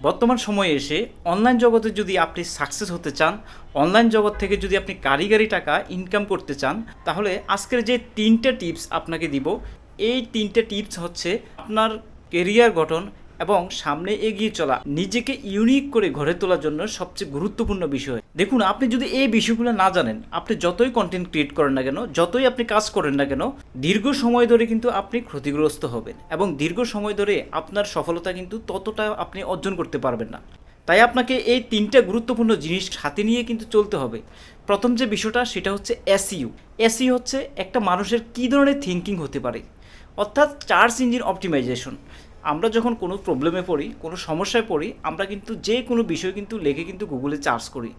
বর্তমান সময়ে এসে অনলাইন জগতে যদি আপনি সাকসেস হতে চান, অনলাইন জগৎ থেকে যদি আপনি কারিগরি টাকা ইনকাম করতে চান, তাহলে আজকের যে 3টে টিপস আপনাকে দিব, এই 3টে টিপস হচ্ছে আপনার কেরিয়ার গঠন এবং সামনে এগিয়ে চলা, নিজেকে ইউনিক করে গড়ে তোলার জন্য সবচেয়ে গুরুত্বপূর্ণ বিষয়। দেখুন, আপনি যদি এই বিষয়গুলো না জানেন, আপনি যতই কন্টেন্ট ক্রিয়েট করেন না কেন, যতই আপনি কাজ করেন না কেন, দীর্ঘ সময় ধরে কিন্তু আপনি ক্ষতিগ্রস্ত হবেন এবং দীর্ঘ সময় ধরে আপনার সফলতা কিন্তু ততটা আপনি অর্জন করতে পারবেন না। তাই আপনাকে এই 3টে গুরুত্বপূর্ণ জিনিস সাথে নিয়ে কিন্তু চলতে হবে। প্রথম যে বিষয়টা সেটা হচ্ছে এসইউ। এসইউ হচ্ছে একটা মানুষের কী ধরনের থিঙ্কিং হতে পারে, অর্থাৎ সার্চ ইঞ্জিন অপটিমাইজেশন। আমরা যখন কোনো প্রবলেমে পড়ি, কোনো সমস্যায় পড়ি, আমরা কিন্তু যে কোনো বিষয় কিন্তু লিখে কিন্তু গুগলে সার্চ করি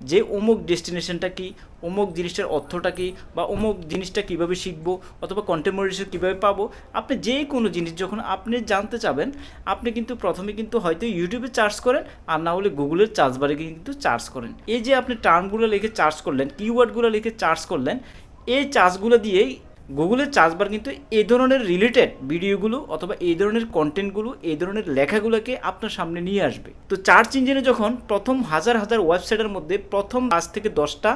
যে অমুক ডেস্টিনেশনটা কী, অমুক জিনিসটার অর্থটা কী, বা অমুক জিনিসটা কীভাবে শিখবো, অথবা কন্টেম্পোরারি কীভাবে পাবো। আপনি যে কোনো জিনিস যখন আপনি জানতে চাবেন, আপনি কিন্তু প্রথমে কিন্তু হয়তো ইউটিউবে সার্চ করেন, আর না হলে গুগলের সার্চ বারে কিন্তু সার্চ করেন। এই যে আপনি টার্মগুলো লিখে সার্চ করলেন, কিওয়ার্ডগুলো লিখে সার্চ করলেন, এই সার্চগুলো দিয়েই গুগলের সার্চবার কিন্তু এই ধরনের রিলেটেড ভিডিওগুলো অথবা এই ধরনের কন্টেন্টগুলো, এই ধরনের লেখাগুলোকে আপনার সামনে নিয়ে আসবে। তো সার্চ ইঞ্জিনে যখন প্রথম হাজার হাজার ওয়েবসাইটের মধ্যে প্রথম 5 থেকে 10টা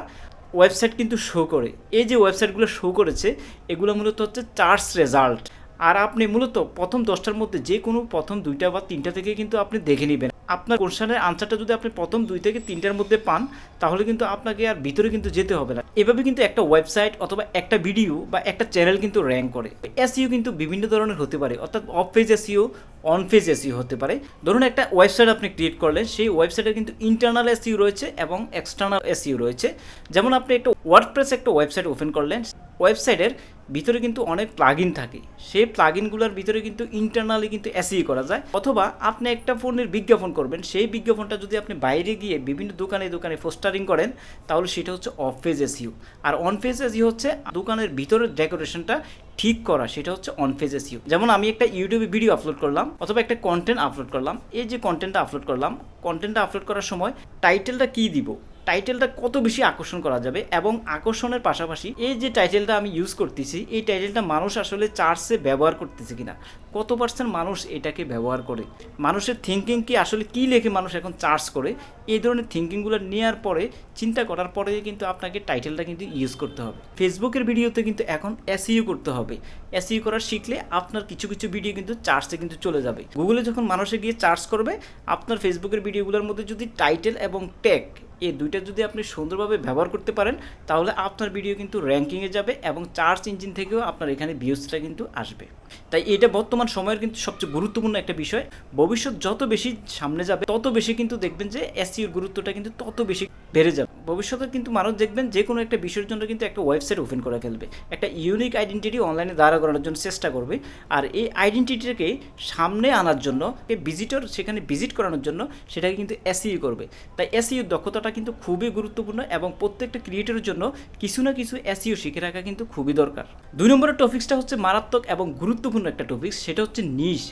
ওয়েবসাইট কিন্তু শো করে, এই যে ওয়েবসাইটগুলো শো করেছে, এগুলো মূলত হচ্ছে সার্চ রেজাল্ট। আর আপনি মূলত প্রথম 10টার মধ্যে যে কোনো প্রথম 2টা বা 3টা থেকে কিন্তু আপনি দেখে নেবেন। আপনার কোশ্চেনের আনসারটা যদি আপনি প্রথম 2 থেকে 3টার মধ্যে পান, তাহলে কিন্তু আপনাকে আর ভিতরে কিন্তু যেতে হবে না। এভাবে কিন্তু একটা ওয়েবসাইট অথবা একটা ভিডিও বা একটা চ্যানেল কিন্তু র্যাঙ্ক করে। এসইও কিন্তু বিভিন্ন ধরনের হতে পারে, অর্থাৎ of page SEO, on page SEO হতে পারে। ধরুন একটা ওয়েবসাইট আপনি ক্রিয়েট করলেন, সেই ওয়েবসাইটের কিন্তু ইন্টারনাল এসইও রয়েছে এবং এক্সটার্নাল এসইও রয়েছে। যেমন আপনি একটা ওয়ার্ডপ্রেস একটা ওয়েবসাইট ওপেন করলেন, ওয়েবসাইটের ভিতরে কিন্তু অনেক প্লাগইন থাকে, সেই প্লাগইনগুলোর ভিতরে কিন্তু ইন্টারনালি কিন্তু এসইও করা যায়। অথবা আপনি একটা ফোনের বিজ্ঞাপন করবেন, সেই বিজ্ঞাপনটা যদি আপনি বাইরে গিয়ে বিভিন্ন দোকানে দোকানে পোস্টারিং করেন, তাহলে সেটা হচ্ছে অফ পেজ এসইও। আর অন পেজ এসইও হচ্ছে দোকানের ভিতরের ডেকোরেশনটা ঠিক করা, সেটা হচ্ছে অন পেজ এসইও। যেমন আমি একটা ইউটিউবে ভিডিও আপলোড করলাম অথবা একটা কন্টেন্ট আপলোড করলাম, এই যে কন্টেন্টটা আপলোড করলাম, কন্টেন্টটা আপলোড করার সময় টাইটেলটা কী দিব, টাইটেলটা কত বেশি আকর্ষণ করা যাবে, এবং আকর্ষণের পাশাপাশি এই যে টাইটেলটা আমি ইউজ করতেছি, এই টাইটেলটা মানুষ আসলে চার্চে ব্যবহার করতেছে কিনা, কত পার্সেন্ট মানুষ এটাকে ব্যবহার করে, মানুষের থিঙ্কিং কি আসলে কী লেখে মানুষ এখন চার্জ করে, এই ধরনের থিঙ্কিংগুলো নেওয়ার পরে, চিন্তা করার পরে কিন্তু আপনাকে টাইটেলটা কিন্তু ইউজ করতে হবে। ফেসবুকের ভিডিওতে কিন্তু এখন এসইও করতে হবে। এসইও করা শিখলে আপনার কিছু কিছু ভিডিও কিন্তু চার্চে কিন্তু চলে যাবে। গুগলে যখন মানুষে গিয়ে চার্জ করবে, আপনার ফেসবুকের ভিডিওগুলোর মধ্যে যদি টাইটেল এবং ট্যাগ এই দুইটা যদি আপনি সুন্দরভাবে ব্যবহার করতে পারেন, তাহলে আপনার ভিডিও কিন্তু র্যাঙ্কিংয়ে যাবে এবং সার্চ ইঞ্জিন থেকেও আপনার এখানে ভিউজটা কিন্তু আসবে। তাই এটা বর্তমান সময়ের কিন্তু সবচেয়ে গুরুত্বপূর্ণ একটা বিষয়। ভবিষ্যৎ যত বেশি সামনে যাবে, তত বেশি কিন্তু দেখবেন যে এসইওর গুরুত্বটা কিন্তু তত বেশি বেড়ে যাবে। ভবিষ্যতে কিন্তু মানুষ দেখবেন যে কোনো একটা বিষয়ের জন্য কিন্তু একটা ওয়েবসাইট ওপেন করে ফেলবে, একটা ইউনিক আইডেন্টিটি অনলাইনে দাঁড়া করানোর জন্য চেষ্টা করবে। আর এই আইডেন্টিটিটাকে সামনে আনার জন্য, ভিজিটর সেখানে ভিজিট করানোর জন্য সেটাকে কিন্তু এসইও করবে। তাই এসইওর দক্ষতাটা কিন্তু খুবই গুরুত্বপূর্ণ এবং প্রত্যেকটা ক্রিয়েটরের জন্য কিছু না কিছু এসইও শিখে রাখা কিন্তু খুবই দরকার। 2 নম্বরের টপিকসটা হচ্ছে মারাত্মক এবং গুরুত্বপূর্ণ একটা টপিক, সেটা হচ্ছে নিশ।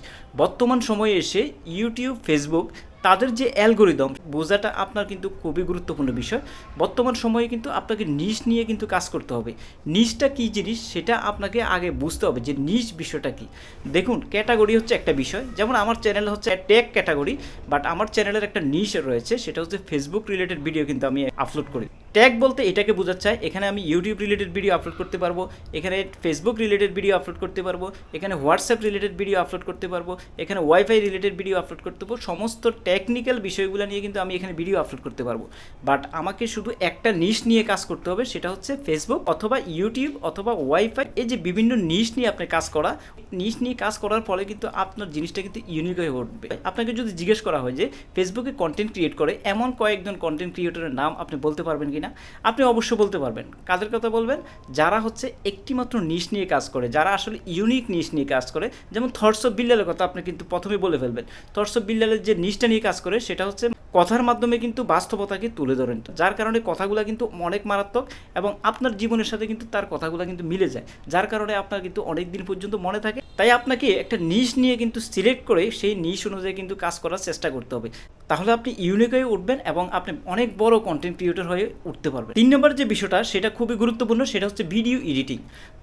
বর্তমান সময়ে এসে ইউটিউব, ফেসবুক তাদের যে অ্যালগোরিদম বোঝাটা আপনার কিন্তু খুবই গুরুত্বপূর্ণ বিষয়। বর্তমান সময়ে কিন্তু আপনাকে নিশ নিয়ে কিন্তু কাজ করতে হবে। নিশটা কী জিনিস সেটা আপনাকে আগে বুঝতে হবে যে নিশ বিষয়টা কী। দেখুন, ক্যাটাগরি হচ্ছে একটা বিষয়, যেমন আমার চ্যানেল হচ্ছে টেক ক্যাটাগরি, বাট আমার চ্যানেলের একটা নিশ রয়েছে, সেটা হচ্ছে ফেসবুক রিলেটেড ভিডিও কিন্তু আমি আপলোড করি। ট্যাগ বলতে এটাকে বোঝাচ্ছে এখানে আমি ইউটিউব রিলেটেড ভিডিও আপলোড করতে পারবো, এখানে ফেসবুক রিলেটেড ভিডিও আপলোড করতে পারবো, এখানে হোয়াটসঅ্যাপ রিলেটেড ভিডিও আপলোড করতে পারবো, এখানে ওয়াইফাই রিলেটেড ভিডিও আপলোড করতে পারবো, সমস্ত টেকনিক্যাল বিষয়গুলো নিয়ে কিন্তু আমি এখানে ভিডিও আপলোড করতে পারবো। বাট আমাকে শুধু একটা নিশ নিয়ে কাজ করতে হবে, সেটা হচ্ছে ফেসবুক অথবা ইউটিউব অথবা ওয়াইফাই। এই যে বিভিন্ন নিশ নিয়ে আপনি কাজ করা, নিশ নিয়ে কাজ করার ফলে কিন্তু আপনার জিনিসটা কিন্তু ইউনিক হয়ে উঠবে। আপনাকে যদি জিজ্ঞেস করা হয় যে ফেসবুকে কন্টেন্ট ক্রিয়েট করে এমন কয়েকজন কন্টেন্ট ক্রিয়েটরের নাম আপনি বলতে পারবেন কিনা, আপনি অবশ্যই বলতে পারবেন। কাদের কথা বলবেন? যারা হচ্ছে একটিমাত্র নিশ নিয়ে কাজ করে, যারা আসলে ইউনিক নিশ নিয়ে কাজ করে। যেমন থটস অফ বিল্লালের কথা আপনি কিন্তু প্রথমে বলে ফেলবেন। থটস অফ বিল্লালের যে নিশটা নিয়ে কাজ করে সেটা হচ্ছে কথার মাধ্যমে কিন্তু বাস্তবতাকে তুলে ধরেন, যার কারণে কথাগুলো কিন্তু অনেক মারাত্মক এবং আপনার জীবনের সাথে কিন্তু তার কথাগুলো কিন্তু মিলে যায়, যার কারণে আপনার কিন্তু অনেক দিন পর্যন্ত মনে থাকে। তাই আপনাকে একটা নিশ নিয়ে কিন্তু সিলেক্ট করে সেই নিশ অনুযায়ী কিন্তু কাজ করার চেষ্টা করতে হবে, তাহলে আপনি ইউনিক হয়ে উঠবেন এবং আপনি অনেক বড় কন্টেন্ট ক্রিয়েটর হয়ে উঠতে পারবেন। 3 নম্বর যে বিষয়টা সেটা খুবই গুরুত্বপূর্ণ, সেটা হচ্ছে ভিডিও এডিটিং।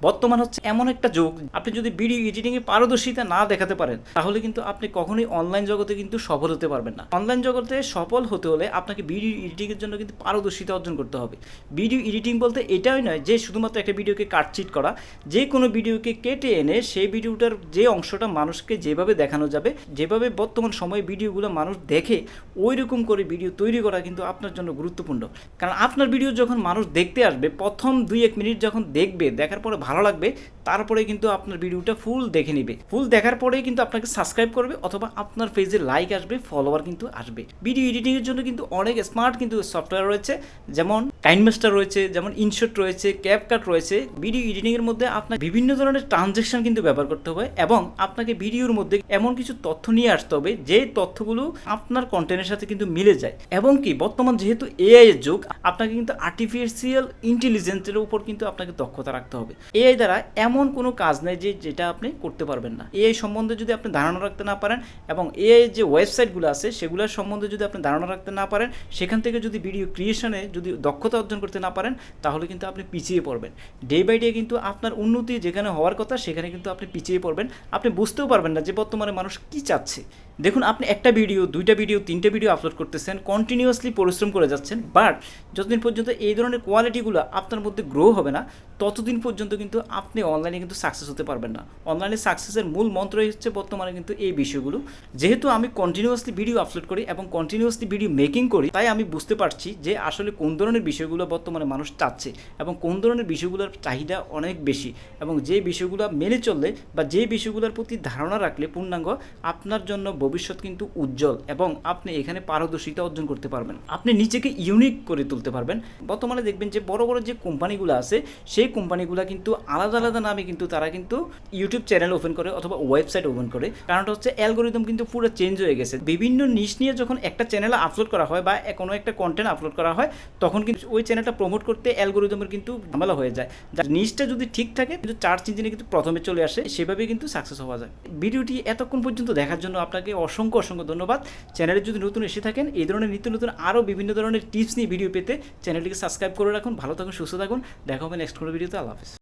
বর্তমান হচ্ছে এমন একটা যুগ, আপনি যদি ভিডিও এডিটিংয়ে পারদর্শিতা না দেখাতে পারেন তাহলে কিন্তু আপনি কখনোই অনলাইন জগতে কিন্তু সফল হতে পারবেন না। অনলাইন জগতে সফল হতে হলে আপনাকে ভিডিও এডিটিংয়ের জন্য কিন্তু পারদর্শিতা অর্জন করতে হবে। ভিডিও এডিটিং বলতে এটাই নয় যে শুধুমাত্র একটা ভিডিওকে কাটচিট করা, যে কোনো ভিডিওকে কেটে এনে সেই ভিডিওটার যে অংশটা মানুষকে যেভাবে দেখানো যাবে, যেভাবে বর্তমান সময়ে ভিডিওগুলো মানুষ দেখে ওই রকম করে ভিডিও তৈরি করা কিন্তু আপনার জন্য গুরুত্বপূর্ণ। কারণ আপনার ভিডিও যখন মানুষ দেখতে আসবে, প্রথম 2-1 মিনিট যখন দেখবে, দেখার পরে ভালো লাগবে, তারপরে কিন্তু আপনার ভিডিওটা ফুল দেখে নেবে। ফুল দেখার পরেই কিন্তু আপনাকে সাবস্ক্রাইব করবে অথবা আপনার পেজে লাইক আসবে, ফলোয়ার কিন্তু আসবে। ভিডিও এডিটিংয়ের জন্য কিন্তু অনেক স্মার্ট কিন্তু সফটওয়্যার রয়েছে, যেমন কাইনমাস্টার রয়েছে, যেমন ইনশট রয়েছে, ক্যাপকাট রয়েছে। ভিডিও এডিটিংয়ের মধ্যে আপনার বিভিন্ন ধরনের ট্রানজ্যাকশন কিন্তু ব্যবহার করতে হবে এবং আপনাকে ভিডিওর মধ্যে এমন কিছু তথ্য নিয়ে আসতে হবে যে তথ্যগুলো আপনার কন্টেন্টের সাথে কিন্তু মিলে যায়। এবং কি বর্তমান যেহেতু এআই এর যুগ, আপনাকে কিন্তু আর্টিফিশিয়াল ইন্টেলিজেন্সের উপর কিন্তু আপনাকে দক্ষতা রাখতে হবে। এআই দ্বারা এমন কোনো কাজ নেই যেটা আপনি করতে পারবেন না। এআই সম্বন্ধে যদি আপনি ধারণা রাখতে না পারেন এবং এআই যে ওয়েবসাইটগুলো আছে সেগুলোর সম্বন্ধে যদি আপনি ধারণা রাখতে না পারেন, সেখান থেকে যদি ভিডিও ক্রিয়েশনে যদি দক্ষতা অর্জন করতে না পারেন, তাহলে কিন্তু আপনি পিছিয়ে পড়বেন। ডে বাই ডে কিন্তু আপনার উন্নতি যেখানে হওয়ার কথা সেখানে কিন্তু আপনি পিছিয়ে পড়বেন। আপনি বুঝতেও পারবেন না যে বর্তমানে মানুষ কী চাচ্ছে। দেখুন, আপনি একটা ভিডিও, 2টা ভিডিও, 3টে ভিডিও আপলোড করতেছেন, কন্টিনিউয়াসলি পরিশ্রম করে যাচ্ছেন, বাট যতদিন পর্যন্ত এই ধরনের কোয়ালিটিগুলো আপনার মধ্যে গ্রো হবে না ততদিন পর্যন্ত কিন্তু আপনি অনলাইনে কিন্তু সাকসেস হতে পারবেন না। অনলাইনে সাকসেসের মূল মন্ত্রই হচ্ছে বর্তমানে কিন্তু এই বিষয়গুলো। যেহেতু আমি কন্টিনিউয়াসলি ভিডিও আপলোড করি এবং কন্টিনিউয়াসলি ভিডিও মেকিং করি, তাই আমি বুঝতে পারছি যে আসলে কোন ধরনের বিষয়গুলো বর্তমানে মানুষ চাচ্ছে এবং কোন ধরনের বিষয়গুলোর চাহিদা অনেক বেশি, এবং যে বিষয়গুলো মেনে চললে বা যে বিষয়গুলোর প্রতি ধারণা রাখলে পূর্ণাঙ্গ আপনার জন্য ভবিষ্যৎ কিন্তু উজ্জ্বল এবং আপনি এখানে পারদর্শিতা অর্জন করতে পারবেন। আপনি নিজেকে ইউনিক করে তুলতে পারবেন। বর্তমানে দেখবেন যে বড় বড় যে কোম্পানিগুলো আছে সেই কোম্পানিগুলো কিন্তু আলাদা আলাদা নামে কিন্তু তারা কিন্তু ইউটিউব চ্যানেল ওপেন করে অথবা ওয়েবসাইট ওপেন করে। কারণটা হচ্ছে অ্যালগোরিদম কিন্তু পুরো চেঞ্জ হয়ে গেছে। বিভিন্ন নিশ নিয়ে যখন একটা চ্যানেলে আপলোড করা হয় বা কোনো একটা কন্টেন্ট আপলোড করা হয়, তখন কিন্তু ওই চ্যানেলটা প্রমোট করতে অ্যালগোরিদমের কিন্তু ঝামেলা হয়ে যায়। যার নিশটা যদি ঠিক থাকে কিন্তু সার্চ ইঞ্জিনে কিন্তু প্রথমে চলে আসে, সেভাবে কিন্তু সাকসেস হওয়া যায়। ভিডিওটি এতক্ষণ পর্যন্ত দেখার জন্য আপনাকে অসংখ্য ধন্যবাদ। চ্যানেলে যদি নতুন এসে থাকেন, এই ধরনের নিত্য নতুন আরও বিভিন্ন ধরনের টিপস নিয়ে ভিডিও পেতে চ্যানেলটিকে সাবস্ক্রাইব করে রাখুন। ভালো থাকুন, সুস্থ থাকুন। দেখা হবে নেক্সট কোনো ভিডিওতে। আল্লাহ হাফেজ।